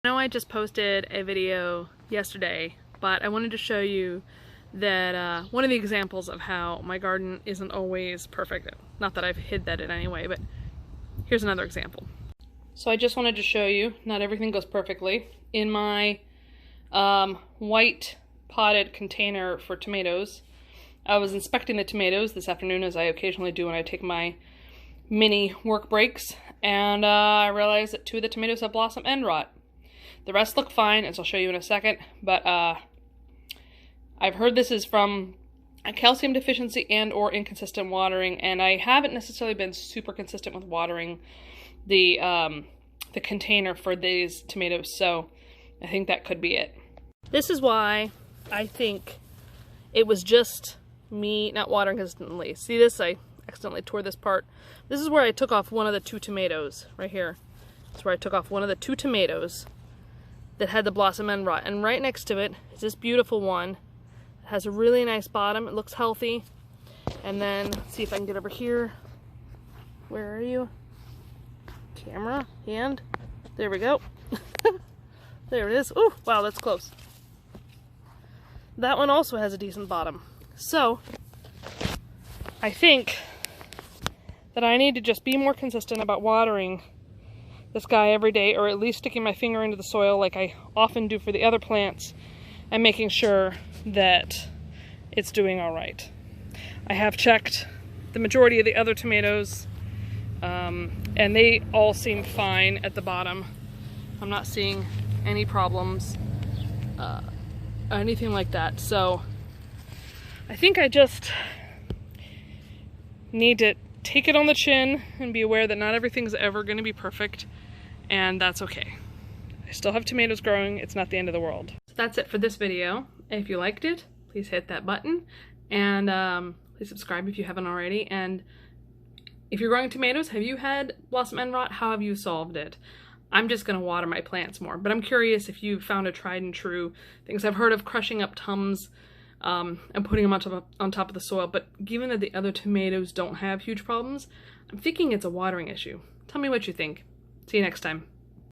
I know I just posted a video yesterday, but I wanted to show you that one of the examples of how my garden isn't always perfect. Not that I've hid that in any way, but here's another example. So I just wanted to show you, not everything goes perfectly. In my white potted container for tomatoes, I was inspecting the tomatoes this afternoon, as I occasionally do when I take my mini work breaks, and I realized that 2 of the tomatoes have blossom end rot. The rest look fine, as I'll show you in a second, but I've heard this is from a calcium deficiency and or inconsistent watering, and I haven't necessarily been super consistent with watering the container for these tomatoes, so I think that could be it. This is why I think it was just me not watering consistently. See this? I accidentally tore this part. This is where I took off one of the 2 tomatoes, right here. That's where I took off one of the 2 tomatoes that had the blossom end rot, and right next to it is this beautiful one. It has a really nice bottom, it looks healthy. And then, let's see if I can get over here. Where are you? Camera, hand, there we go. There it is. Oh, wow, that's close. That one also has a decent bottom. So, I think that I need to just be more consistent about watering this guy every day, or at least sticking my finger into the soil like I often do for the other plants, and making sure that it's doing all right. I have checked the majority of the other tomatoes, and they all seem fine at the bottom. I'm not seeing any problems, anything like that. So I think I just need to take it on the chin and be aware that not everything's ever going to be perfect, and that's okay. I still have tomatoes growing. It's not the end of the world. So that's it for this video. If you liked it, please hit that button, and please subscribe if you haven't already. And if you're growing tomatoes, have you had blossom end rot? How have you solved it? I'm just going to water my plants more, but I'm curious if you've found a tried and true things. I've heard of crushing up Tums and putting them on top of the soil, but given that the other tomatoes don't have huge problems, I'm thinking it's a watering issue. Tell me what you think. See you next time.